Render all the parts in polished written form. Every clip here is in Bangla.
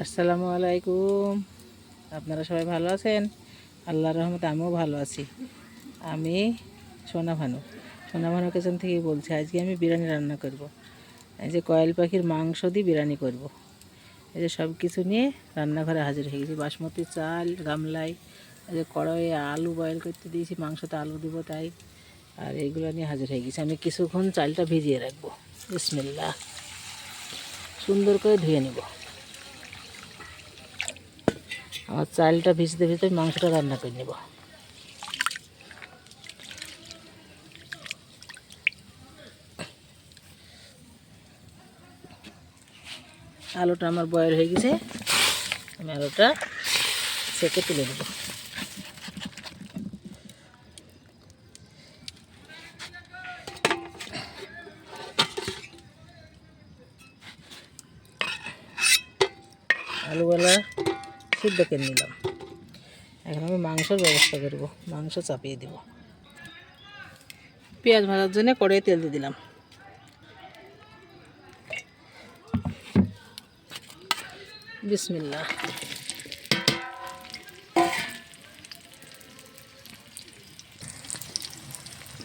আসসালামু আলাইকুম। আপনারা সবাই ভালো আছেন? আল্লাহর রহমতে আমিও ভালো আছি। আমি সোনা ভানু কিচেন থেকে বলছি। আজকে আমি বিরিয়ানি রান্না করব। এই যে কয়েল পাখির মাংস দিয়ে বিরিয়ানি করব। এই যে সব কিছু নিয়ে রান্নাঘরে হাজির হয়ে গেছি। বাসমতি চাল গামলায়, এই যে কড়াইয়ে আলু বয়েল করতে দিয়েছি, মাংসতে আলু দিব তাই। আর এইগুলো নিয়ে হাজির হয়ে গেছি। আমি কিছুক্ষণ চালটা ভিজিয়ে রাখবো। বিসমিল্লাহ। সুন্দর করে ধুয়ে নেব। আমার চালটা ভিজতে ভিজতে মাংসটা রান্না করে নেব। আলুটা আমার বয়েল হয়ে গেছে। আমি আলুটা সেকে তুলে দেব। আলুগুলা সিদ্ধ করে নিলাম। এখন আমি মাংসের ব্যবস্থা করব। মাংস চাপিয়ে দেব। পেঁয়াজ ভাজার জন্য কড়াইয়ে তেল দিয়ে দিলাম। বিসমিল্লাহ।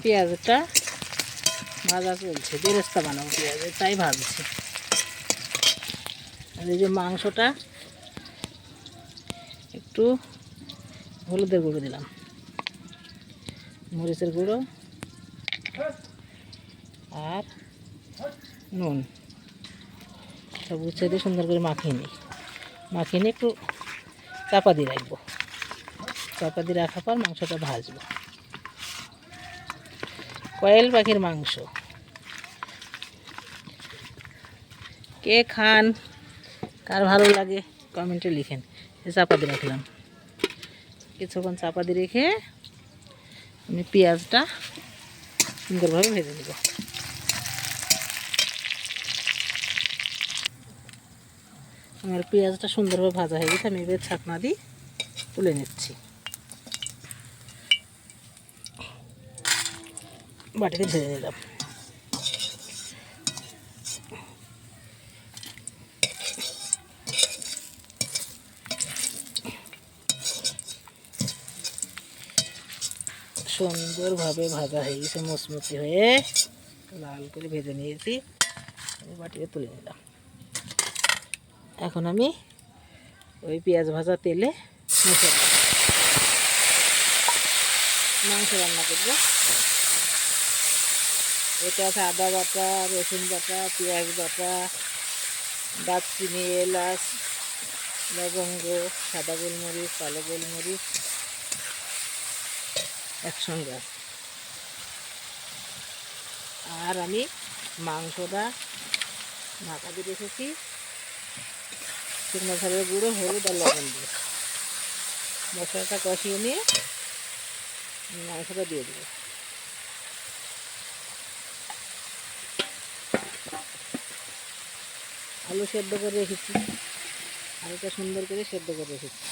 পেঁয়াজটা ভাজা চলছে, বেরেস্তা বানাবো পেঁয়াজের, তাই ভাজছি। আর এই যে মাংসটা একটু হলুদের গুঁড়ো দিলাম, মরিচের গুঁড়ো আর নুন সব গুছিয়ে দিয়ে সুন্দর করে মাখিয়ে নিয়ে একটু চাপা দিয়ে রাখবো। চাপা দিয়ে রাখার পর মাংসটা ভাজবো। কয়েল পাখির মাংস কে খান, কার ভালো লাগে কমেন্টে লিখেন। চাপা দিয়ে রাখলাম। কিছুক্ষণ চাপা দিয়ে রেখে আমি পেঁয়াজটা সুন্দরভাবে ভেজে নেব। আমার পেঁয়াজটা সুন্দরভাবে ভাজা হয়ে গেছে। আমি এবার ছাকনা দিয়ে তুলে নিচ্ছি। বাটিতে ঢেলে নিলাম। সুন্দরভাবে ভাজা হয়ে গেছে, মুচমুচি হয়ে লাল করে ভেজে নিয়েছি। বাটিতে তুলে নিলাম। এখন আমি ওই পেঁয়াজ ভাজা তেলে মাংস রান্না করবো। এটা আছে আদা বাটা, রসুন বাটা, পেঁয়াজ বাটা, দারচিনি, এলাচ, লবঙ্গ, সাদা গোলমরিচ, কালো গোলমরিচ একসঙ্গে আছে। আর আমি মাংসটা ঢাকা দিয়ে রেখেছি শুকনো ঝালের গুঁড়ো, হলুদ আর লবণ দিয়ে। মশলাটা কষিয়ে নিয়ে মাংসটা দিয়ে দেবো। আলু সেদ্ধ করে রেখেছি, আলুটা সুন্দর করে সেদ্ধ করে রেখেছি।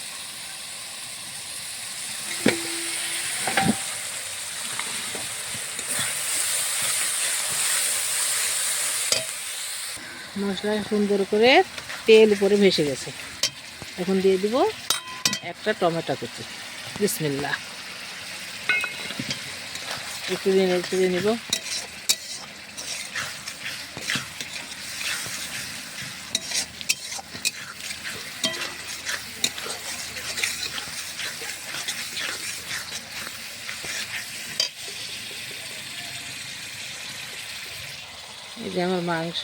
মশলা সুন্দর করে তেল উপরে ভেসে গেছে। এখন দিয়ে দিব একটা টমেটো কুচি। বিসমিল্লাহ। একটু নেড়ে নিব। এই যে আমার মাংস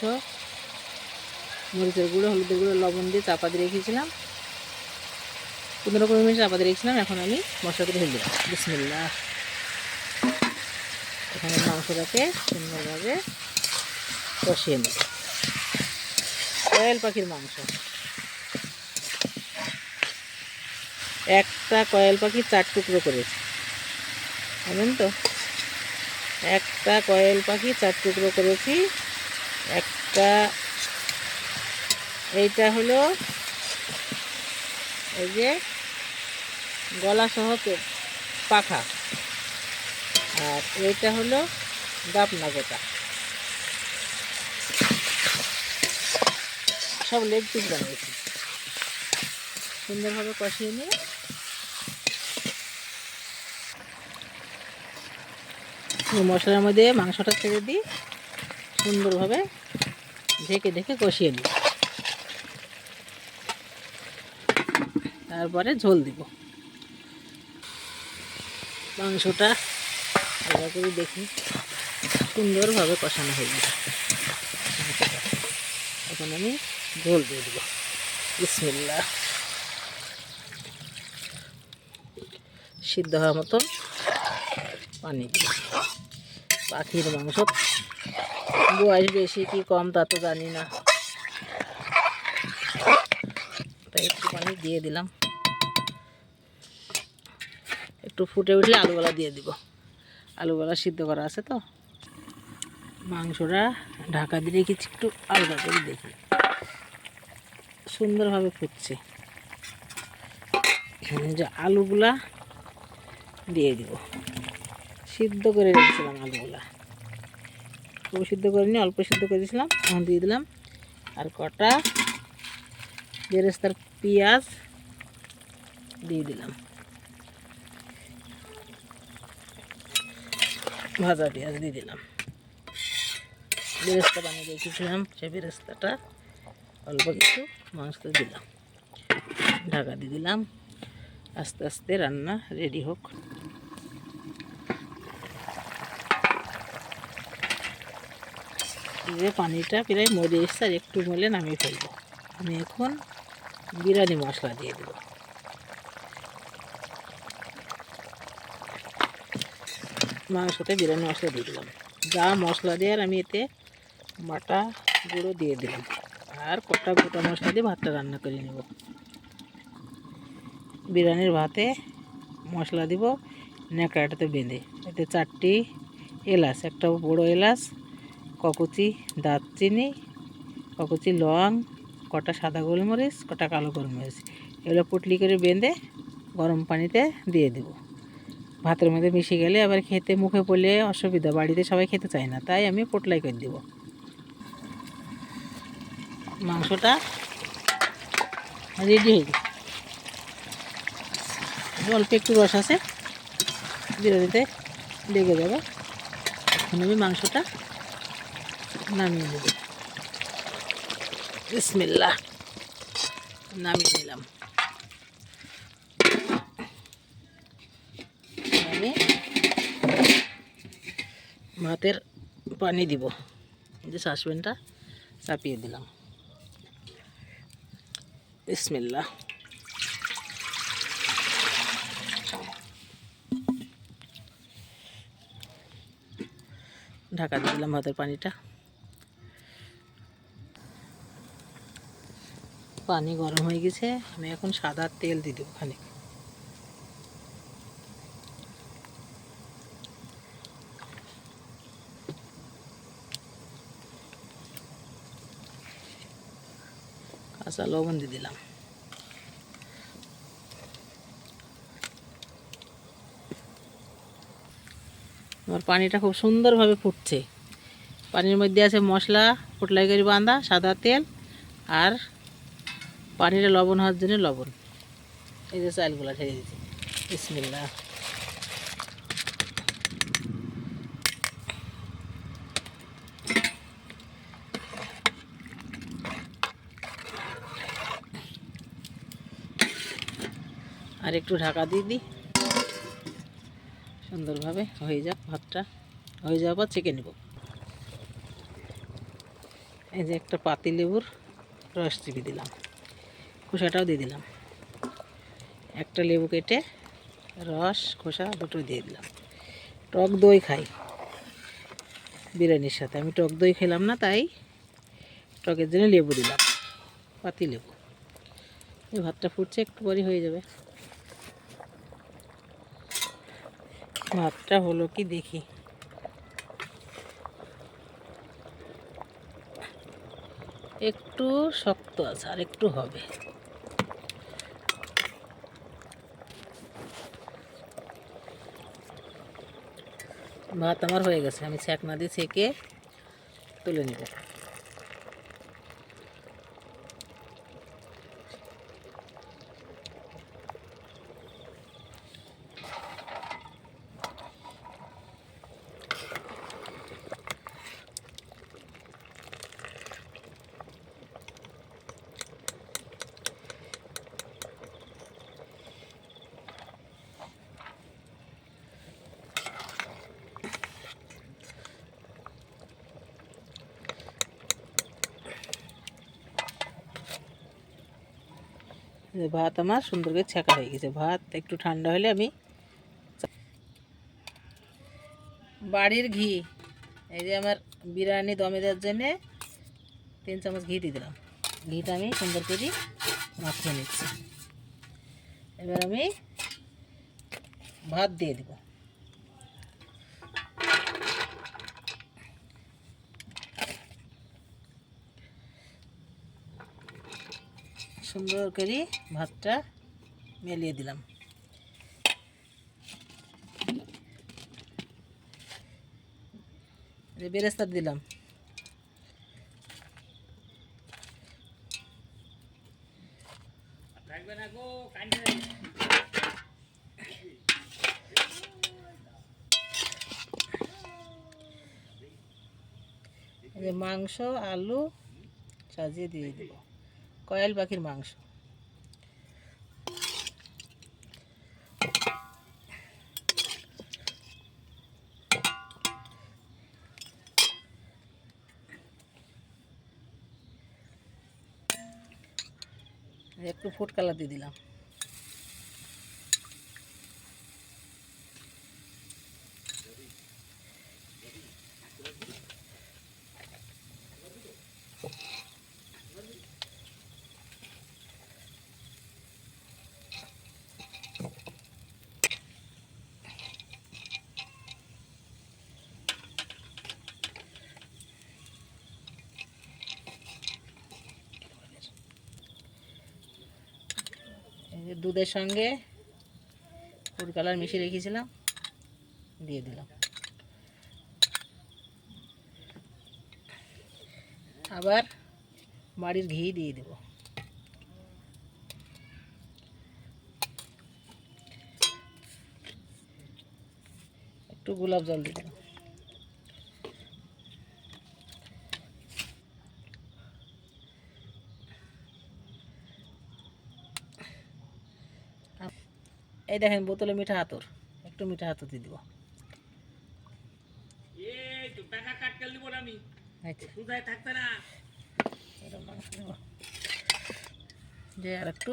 মরিচের গুঁড়ো, হলুদের গুঁড়ো, লবণ দিয়ে চাপা দিয়ে রেখেছিলাম। 15-20 মিনিট চাপা দিয়ে রেখেছিলাম। এখন আমি মশলাটা ঢেলে দিলাম। বিসমিল্লাহ। এখানে মাংসটাকে সুন্দরভাবে কষিয়ে নেব। কয়েল পাখির মাংস। একটা কয়েল পাখি 4 টুকরো করেছি, জানেন তো? একটা কয়েল পাখি 4 টুকরো করেছি। একটা এইটা হলো এই যে গলা সহ পাখা, আর এইটা হলো গাপনা গোটা। সব লেগ পিস বানিয়েছি। সুন্দরভাবে কষিয়ে নিয়ে মশলার মধ্যে মাংসটা ছেড়ে দিই, সুন্দরভাবে ঢেকে ঢেকে কষিয়ে নিই। তারপরে ঝোল দিব। মাংসটা এবার করে দেখি সুন্দরভাবে কষানো হয়ে গেছে মাংসটা। এখন আমি ঝোল দিয়ে দেবো। বিসমিল্লাহ। সিদ্ধ হওয়ার মতন পানি দিব। পাখির মাংস বয়স বেশি কি কম তা তো জানি না, তাই একটু পানি দিয়ে দিলাম। একটু ফুটে উঠলে আলুগুলা দিয়ে দিব। আলুগুলা সিদ্ধ করা আছে তো। মাংসটা ঢাকা দিয়ে রেখেছি, একটু আলগা করে দেখি। সুন্দরভাবে ফুটছে। যে আলুগুলা দিয়ে দিব। সিদ্ধ করে রেখেছিলাম আলুগুলা, খুব সিদ্ধ করে নিয়ে অল্প সিদ্ধ করে দিয়েছিলাম, এখন দিয়ে দিলাম। আর কটা বেরেস্তার পেঁয়াজ দিয়ে দিলাম, ভাজা পেঁয়াজ দিয়ে দিলাম। বেরেস্তা বানিয়ে রেখেছিলাম, সেই বেরেস্তাটা অল্প কিছু মাংসতে দিলাম, ঢাকা দিয়ে দিলাম। আস্তে আস্তে রান্না রেডি হোক। যে পানিটা প্রায় মরে এসছে, আর একটু মলে নামিয়ে ফেলবো। আমি এখন বিরিয়ানি মশলা দিয়ে দেব। মাংসতে বিরিয়ানি মশলা দিয়ে দিলাম। যা মশলা দেওয়ার আমি এতে বাটা গুঁড়ো দিয়ে দিলাম, আর কটা গোটা মশলা দিয়ে ভাতটা রান্না করে নেব। বিরিয়ানির ভাতে মশলা দিব ন্যাকড়াটাতে বেঁধে। এতে 4টি এলাচ, একটা বড় এলাচ, ককুচি দারচিনি, ককুচি লং, কটা সাদা গোলমরিচ, কটা কালো গোলমরিচ, এগুলো পুটলি করে বেঁধে গরম পানিতে দিয়ে দেব। ভাতের মধ্যে মিশে গেলে আবার খেতে মুখে পড়লে অসুবিধা, বাড়িতে সবাই খেতে চায় না, তাই আমি পোটলাই করে দেব। মাংসটা রেডি হয়ে গেছে। অল্প একটু রস আছে, বিরিয়ানিতে লেগে যাবে। এখন আমি মাংসটা নামিয়ে নেব। বিসমিল্লাহ। নামিয়ে নিলাম। আমি ভাতের পানি দিব, যে সসপ্যানটা চাপিয়ে দিলাম। বিসমিল্লাহ। ঢাকা দিয়ে দিলাম ভাতের পানিটা। পানি গরম হয়ে গেছে, আমি এখন সাদা তেল দিয়ে দেবো খানিক। কাঁচা লবণ দিয়ে দিলাম। আমার পানিটা খুব সুন্দরভাবে ফুটছে। পানির মধ্যে আছে মশলা, পোটলাই করে বাঁধা, সাদা তেল, আর পানিটা লবণ হওয়ার জন্য লবণ। এই যে চালগুলো ঢেলে দিচ্ছি। বিসমিল্লাহ। আর একটু ঢাকা দিয়ে দিই, সুন্দরভাবে হয়ে যাক। ভাতটা হয়ে যাওয়ার পর ছেঁকে নেব। এই যে একটা পাতিলেবুর রস চিপে দিলাম, খোসাটাও দিয়ে দিলাম। একটা লেবু কেটে রস খোসা দুটো দিয়ে দিলাম। টক দই খাই বিরিয়ানির সাথে, আমি টক দই খেলাম না, তাই টকের জন্য লেবু দিলাম, পাতিলেবু। এই ভাতটা ফুটছে, একটু পরে হয়ে যাবে। ভাতটা হলো কি দেখি। একটু শক্ত আছে, আর একটু হবে। ভাত আমার হয়ে গেছে, আমি ছ্যাঁকনা দিয়ে ছেঁকে তুলে নেব। যে ভাত আমার সুন্দর করে ছেঁকা হয়ে গেছে। ভাত একটু ঠান্ডা হলে আমি বাড়ির ঘি, এই যে আমার বিরিয়ানি দমে দেওয়ার জন্যে 3 চামচ ঘি দিয়ে দিলাম। ঘিটা আমি সুন্দর করে মাখিয়ে নিচ্ছি। এবার আমি ভাত দিয়ে দেব। সুন্দর করে ভাতটা মেলিয়ে দিলাম। বেরেস্তা দিলাম। মাংস আলু সাজিয়ে দিয়ে দেব। কয়েল পাখির মাংস। একটু ফুড কালার দিয়ে দিলাম। দুধের সঙ্গে ফুড কালার মিশিয়ে রেখেছিলাম, দিয়ে দিলাম। আবার বাড়ির ঘি দিয়ে দেব। একটু গোলাপ জল দিয়ে দেব। এই দেখেন বোতলে মিঠা আতর, একটু মিঠা আতর দিয়ে দিব। যে আর একটু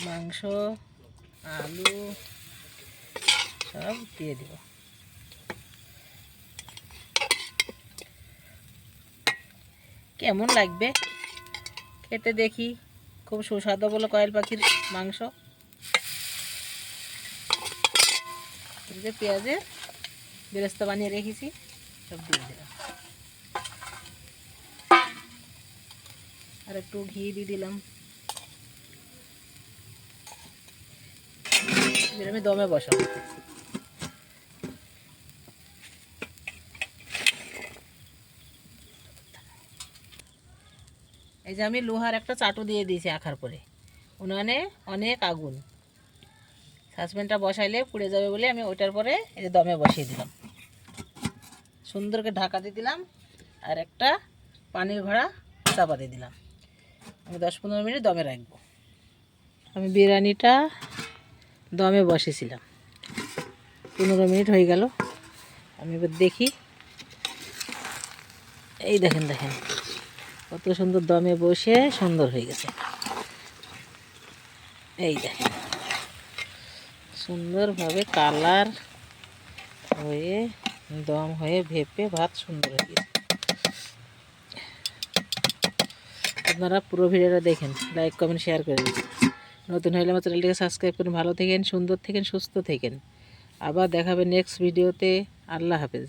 মাংস আলু সব দিয়ে দিব। কেমন লাগবে খেতে দেখি। খুব সুস্বাদু বলে কয়েল পাখির মাংস। যে পেঁয়াজের বেরেস্তা বানিয়ে রেখেছি সব দিয়ে দিলাম। আর একটু ঘি দিয়ে দিলাম। আমি দমে বসাবো। এই যে আমি লোহার একটা চাটু দিয়ে দিয়েছি আখার পরে। উনানে অনেক আগুন, সাসপেনটা বসাইলে পুড়ে যাবে বলে আমি ওইটার পরে এই যে দমে বসিয়ে দিলাম। সুন্দর করে ঢাকা দিয়ে দিলাম। আর একটা পানির ঘোড়া চাপা দিয়ে দিলাম। আমি 10-15 মিনিট দমে রাখবো। আমি বিরিয়ানিটা দমে বসেছিলাম, 15 মিনিট হয়ে গেল। আমি এবার দেখি। এই দেখেন দেখেন কত সুন্দর দমে বসে সুন্দর হয়ে গেছে। এই দেখেন সুন্দরভাবে কালার হয়ে দম হয়ে ভেপে ভাত সুন্দর হয়ে গেছে। আপনারা পুরো ভিডিওটা দেখেন, লাইক কমেন্ট শেয়ার করে দিন। নতুন হলে আমার চ্যানেলটিকে সাবস্ক্রাইব করুন। ভালো থাকেন, সুন্দর থাকেন, সুস্থ থাকেন। আবার দেখাবে নেক্সট ভিডিওতে। আল্লাহ হাফেজ।